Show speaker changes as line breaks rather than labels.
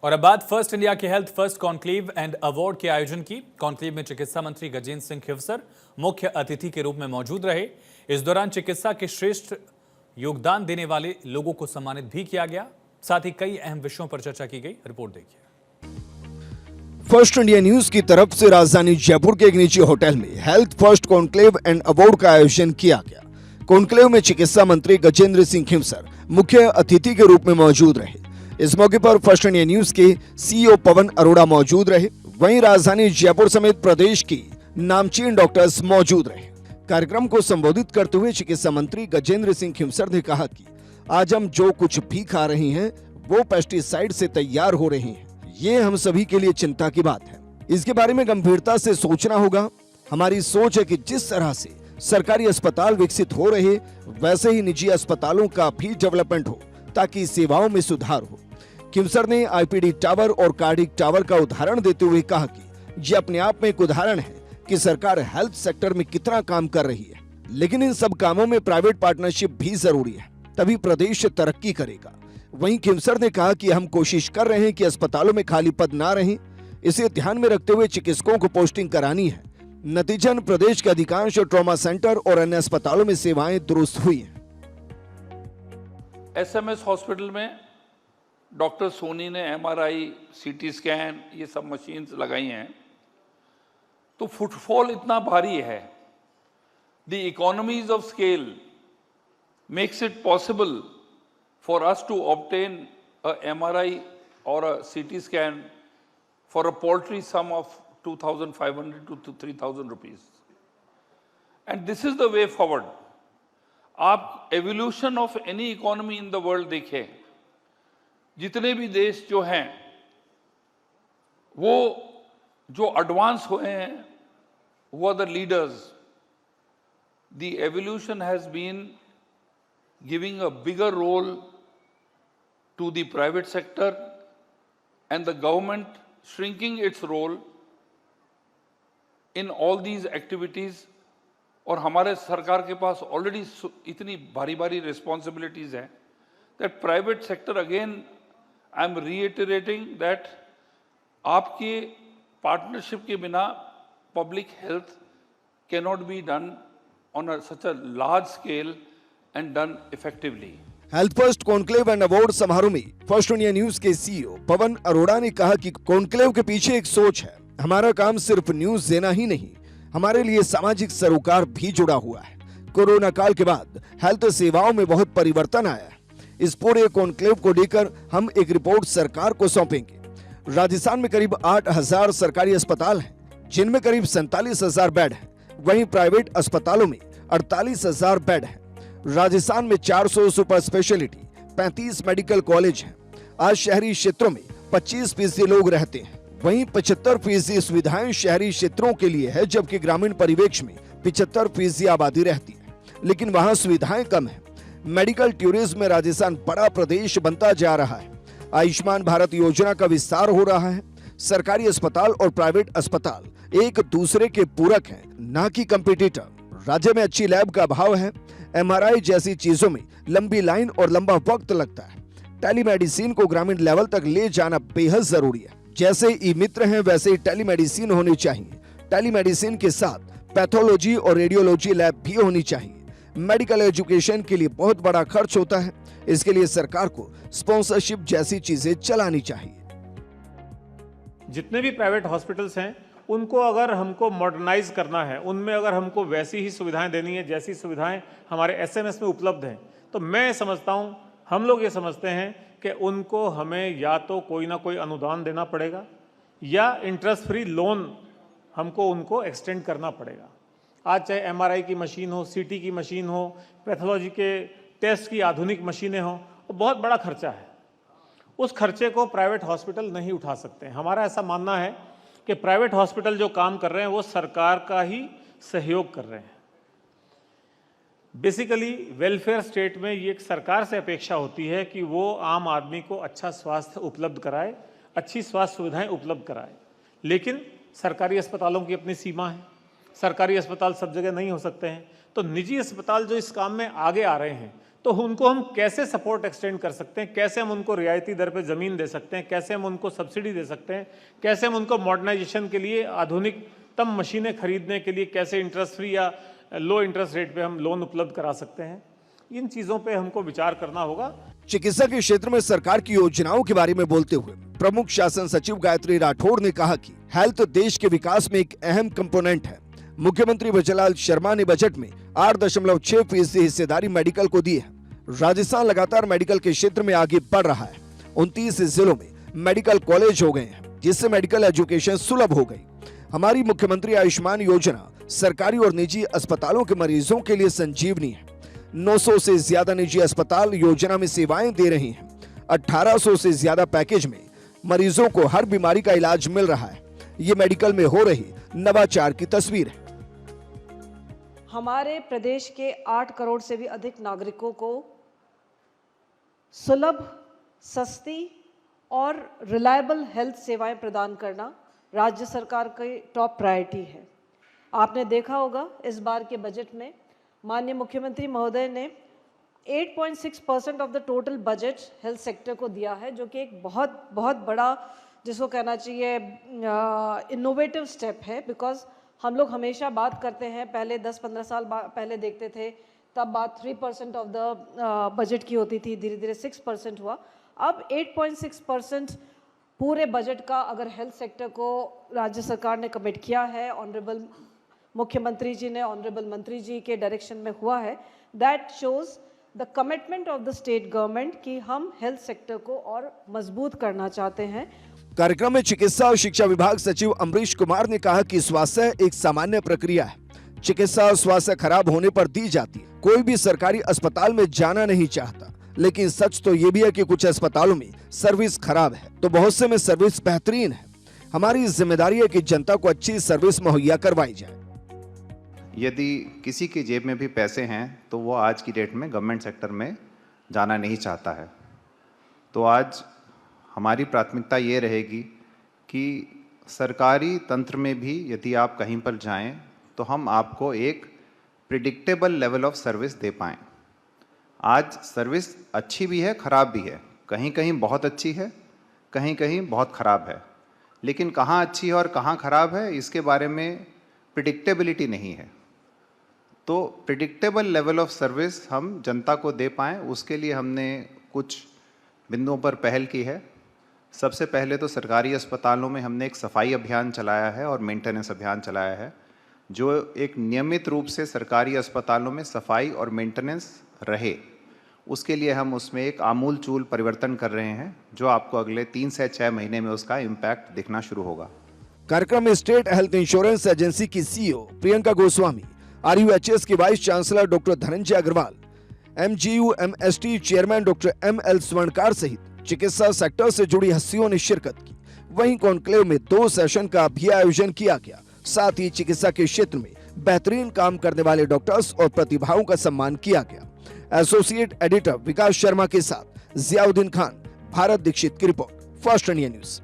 और अब बात फर्स्ट इंडिया के health first conclave and award के आयोजन की। कॉन्क्लेव में चिकित्सा मंत्री गजेंद्र सिंह खिवसर मुख्य अतिथि के रूप में मौजूद रहे। इस दौरान चिकित्सा के श्रेष्ठ योगदान देने वाले लोगों को सम्मानित भी किया गया। साथ ही कई अहम विषयों पर चर्चा की गई। रिपोर्ट देखिए।
फर्स्ट इंडिया न्यूज की तरफ से राजधानी जयपुर के एक निजी होटल में health first conclave and award का आयोजन किया गया। कॉन्क्लेव में चिकित्सा मंत्री गजेंद्र सिंह खिवसर मुख्य अतिथि के रूप में मौजूद रहे। इस मौके पर फर्स्ट इंडिया न्यूज के सीईओ पवन अरोड़ा मौजूद रहे। वहीं राजधानी जयपुर समेत प्रदेश की नामचीन डॉक्टर्स मौजूद रहे। कार्यक्रम को संबोधित करते हुए चिकित्सा मंत्री गजेंद्र सिंह खिवसर ने कहा कि आज हम जो कुछ भी खा रहे हैं वो पेस्टिसाइड से तैयार हो रहे हैं। ये हम सभी के लिए चिंता की बात है। इसके बारे में गंभीरता से सोचना होगा। हमारी सोच है कि जिस तरह से सरकारी अस्पताल विकसित हो रहे वैसे ही निजी अस्पतालों का भी डेवलपमेंट हो ताकि सेवाओं में सुधार हो। खिवसर ने आईपीडी टावर और कार्डिक टावर का उदाहरण देते हुए कहा कि ये अपने आप में एक उदाहरण है कि सरकार हेल्थ सेक्टर में कितना काम कर रही है, लेकिन इन सब कामों में प्राइवेट पार्टनरशिप भी जरूरी है, तभी प्रदेश तरक्की करेगा। वहीं खिवसर ने कहा कि हम कोशिश कर रहे हैं कि अस्पतालों में खाली पद ना रहें। इसे ध्यान में रखते हुए चिकित्सकों को पोस्टिंग करानी है। नतीजन प्रदेश के अधिकांश ट्रॉमा सेंटर और अन्य अस्पतालों में सेवाएं दुरुस्त हुई हैं।
एसएमएस हॉस्पिटल में डॉक्टर सोनी ने एमआरआई, सीटी स्कैन ये सब मशीन्स लगाई हैं, तो फुटफॉल इतना भारी है। The economies of scale makes it possible for us to obtain a MRI और a CT scan for a paltry sum of 2,500 to 3,000 rupees. And this is the way forward. आप evolution of any economy in the world देखें, जितने भी देश जो हैं वो जो एडवांस हुए हैं वो are the leaders. The evolution has been giving a bigger role to the private sector and the government shrinking its role in all these activities. और हमारे सरकार के पास ऑलरेडी इतनी भारी भारी रिस्पॉन्सिबिलिटीज हैं that private sector, again I am reiterating that आपके partnership के बिना public health can not be done on such a large scale and done effectively.
Health first conclave and award समारोह में फर्स्ट इंडिया न्यूज के CEO Pawan Arora ने कहा कि conclave के पीछे एक सोच है। हमारा काम सिर्फ न्यूज देना ही नहीं, हमारे लिए सामाजिक सरोकार भी जुड़ा हुआ है। कोरोना काल के बाद हेल्थ सेवाओं में बहुत परिवर्तन आया है। इस पूरे कॉन्क्लेव को लेकर हम एक रिपोर्ट सरकार को सौंपेंगे। राजस्थान में करीब 8,000 सरकारी अस्पताल हैं, जिनमें करीब 47,000 बेड हैं। वहीं प्राइवेट अस्पतालों में 48,000 बेड हैं। राजस्थान में 400 सुपर स्पेशलिटी, 35 मेडिकल कॉलेज हैं। आज शहरी क्षेत्रों में 25% लोग रहते हैं, वहीं 75% सुविधाएं शहरी क्षेत्रों के लिए है, जबकि ग्रामीण परिवेश में 75% आबादी रहती है, लेकिन वहां सुविधाएं कम है। मेडिकल टूरिज्म में राजस्थान बड़ा प्रदेश बनता जा रहा है। आयुष्मान भारत योजना का विस्तार हो रहा है। सरकारी अस्पताल और प्राइवेट अस्पताल एक दूसरे के पूरक हैं, न कि कंपटीटर। राज्य में अच्छी लैब का अभाव है। एमआरआई जैसी चीजों में लंबी लाइन और लंबा वक्त लगता है। टेलीमेडिसिन को ग्रामीण लेवल तक ले जाना बेहद जरूरी है। जैसे ई मित्र हैं वैसे ही टेलीमेडिसिन होनी चाहिए। टेलीमेडिसिन के साथ पैथोलॉजी और रेडियोलॉजी लैब भी होनी चाहिए। मेडिकल एजुकेशन के लिए बहुत बड़ा खर्च होता है। इसके लिए सरकार को स्पॉन्सरशिप जैसी चीजें चलानी चाहिए।
जितने भी प्राइवेट हॉस्पिटल्स हैं उनको अगर हमको मॉडर्नाइज करना है, उनमें अगर हमको वैसी ही सुविधाएं देनी है जैसी सुविधाएं हमारे एसएमएस में उपलब्ध हैं, तो मैं समझता हूं, हम लोग ये समझते हैं कि उनको हमें या तो कोई ना कोई अनुदान देना पड़ेगा या इंटरेस्ट फ्री लोन हमको उनको एक्सटेंड करना पड़ेगा। आज चाहे एमआरआई की मशीन हो, सीटी की मशीन हो, पैथोलॉजी के टेस्ट की आधुनिक मशीनें हों, वो बहुत बड़ा खर्चा है। उस खर्चे को प्राइवेट हॉस्पिटल नहीं उठा सकते। हमारा ऐसा मानना है कि प्राइवेट हॉस्पिटल जो काम कर रहे हैं वो सरकार का ही सहयोग कर रहे हैं। बेसिकली वेलफेयर स्टेट में ये एक सरकार से अपेक्षा होती है कि वो आम आदमी को अच्छा स्वास्थ्य उपलब्ध कराए, अच्छी स्वास्थ्य सुविधाएं उपलब्ध कराए। लेकिन सरकारी अस्पतालों की अपनी सीमा है। सरकारी अस्पताल सब जगह नहीं हो सकते हैं, तो निजी अस्पताल जो इस काम में आगे आ रहे हैं, तो उनको हम कैसे सपोर्ट एक्सटेंड कर सकते हैं, कैसे हम उनको रियायती दर पे ज़मीन दे सकते हैं, कैसे हम उनको सब्सिडी दे सकते हैं, कैसे हम उनको मॉडर्नाइजेशन के लिए आधुनिकतम मशीनें खरीदने के लिए कैसे इंटरेस्ट फ्री या लो इंटरेस्ट रेट पे हम लोन उपलब्ध करा सकते हैं, इन चीज़ों पे हमको विचार करना होगा।
चिकित्सा के क्षेत्र में सरकार की योजनाओं के बारे में बोलते हुए प्रमुख शासन सचिव गायत्री राठौड़ ने कहा कि हेल्थ देश के विकास में एक अहम कंपोनेंट है। मुख्यमंत्री बचलाल शर्मा ने बजट में 8.6% हिस्सेदारी मेडिकल को दी है। राजस्थान लगातार मेडिकल के क्षेत्र में आगे बढ़ रहा है। 29 जिलों में मेडिकल कॉलेज हो गए हैं, जिससे मेडिकल एजुकेशन सुलभ हो गई। हमारी मुख्यमंत्री आयुष्मान योजना सरकारी और निजी अस्पतालों के मरीजों के लिए संजीवनी है। 900 से ज्यादा निजी अस्पताल योजना में सेवाएं दे रहे हैं। 1800 से ज्यादा पैकेज में मरीजों को हर बीमारी का इलाज मिल रहा है। ये मेडिकल में हो रही नवाचार की तस्वीर है।
हमारे प्रदेश के 8 करोड़ से भी अधिक नागरिकों को सुलभ, सस्ती और रिलायबल हेल्थ सेवाएं प्रदान करना राज्य सरकार की टॉप प्रायोरिटी है। आपने देखा होगा इस बार के बजट में माननीय मुख्यमंत्री महोदय ने 8.6% of the total budget health sector को दिया है, जो कि एक बहुत बड़ा, जिसको कहना चाहिए इनोवेटिव स्टेप है। बिकॉज हम लोग हमेशा बात करते हैं, पहले 10-15 साल पहले देखते थे, तब बात 3% ऑफ द बजट की होती थी, धीरे धीरे 6% हुआ। अब 8.6% पूरे बजट का अगर हेल्थ सेक्टर को राज्य सरकार ने कमिट किया है, ऑनरेबल मुख्यमंत्री जी ने, ऑनरेबल मंत्री जी के डायरेक्शन में हुआ है, that shows the commitment of the state government कि हम हेल्थ सेक्टर को और मजबूत करना चाहते हैं।
कार्यक्रम में चिकित्सा और शिक्षा विभाग सचिव अमरीश कुमार ने कहा कि स्वास्थ्य एक सामान्य प्रक्रिया है। चिकित्सा और स्वास्थ्य खराब होने पर दी जाती है। कोई भी सरकारी अस्पताल में जाना नहीं चाहता, लेकिन सच तो ये भी है कि कुछ अस्पतालों में सर्विस खराब है तो बहुत से में सर्विस बेहतरीन है। हमारी जिम्मेदारी है कि जनता को अच्छी सर्विस मुहैया करवाई जाए।
यदि किसी की जेब में भी पैसे हैं तो वो आज की डेट में गवर्नमेंट सेक्टर में जाना नहीं चाहता है। तो आज हमारी प्राथमिकता ये रहेगी कि सरकारी तंत्र में भी यदि आप कहीं पर जाएं तो हम आपको एक प्रिडिक्टेबल लेवल ऑफ सर्विस दे पाएँ। आज सर्विस अच्छी भी है, ख़राब भी है, कहीं कहीं बहुत अच्छी है, कहीं कहीं बहुत ख़राब है। लेकिन कहाँ अच्छी है और कहाँ ख़राब है इसके बारे में प्रिडिक्टेबिलिटी नहीं है। तो प्रिडिक्टेबल लेवल ऑफ सर्विस हम जनता को दे पाएँ, उसके लिए हमने कुछ बिंदुओं पर पहल की है। सबसे पहले तो सरकारी अस्पतालों में हमने एक सफाई अभियान चलाया है और मेंटेनेंस अभियान चलाया है, जो एक नियमित रूप से सरकारी अस्पतालों में सफाई और मेंटेनेंस रहे, उसके लिए हम उसमें एक आमूल-चूल परिवर्तन कर रहे हैं, जो आपको अगले 3 से 6 महीने में उसका इम्पैक्ट दिखना शुरू होगा।
कार्यक्रम में स्टेट हेल्थ इंश्योरेंस एजेंसी की सीईओ प्रियंका गोस्वामी, RUHS के vice chancellor doctor Dhananjay Agrawal, MGU-MST chairman doctor ML Swarnkar सहित चिकित्सा सेक्टर से जुड़ी हस्तियों ने शिरकत की। वहीं कॉन्क्लेव में 2 सेशन का भी आयोजन किया गया। साथ ही चिकित्सा के क्षेत्र में बेहतरीन काम करने वाले डॉक्टर्स और प्रतिभाओं का सम्मान किया गया। एसोसिएट एडिटर विकास शर्मा के साथ जियाउद्दीन खान, भारत दीक्षित की रिपोर्ट, फर्स्ट इंडिया न्यूज।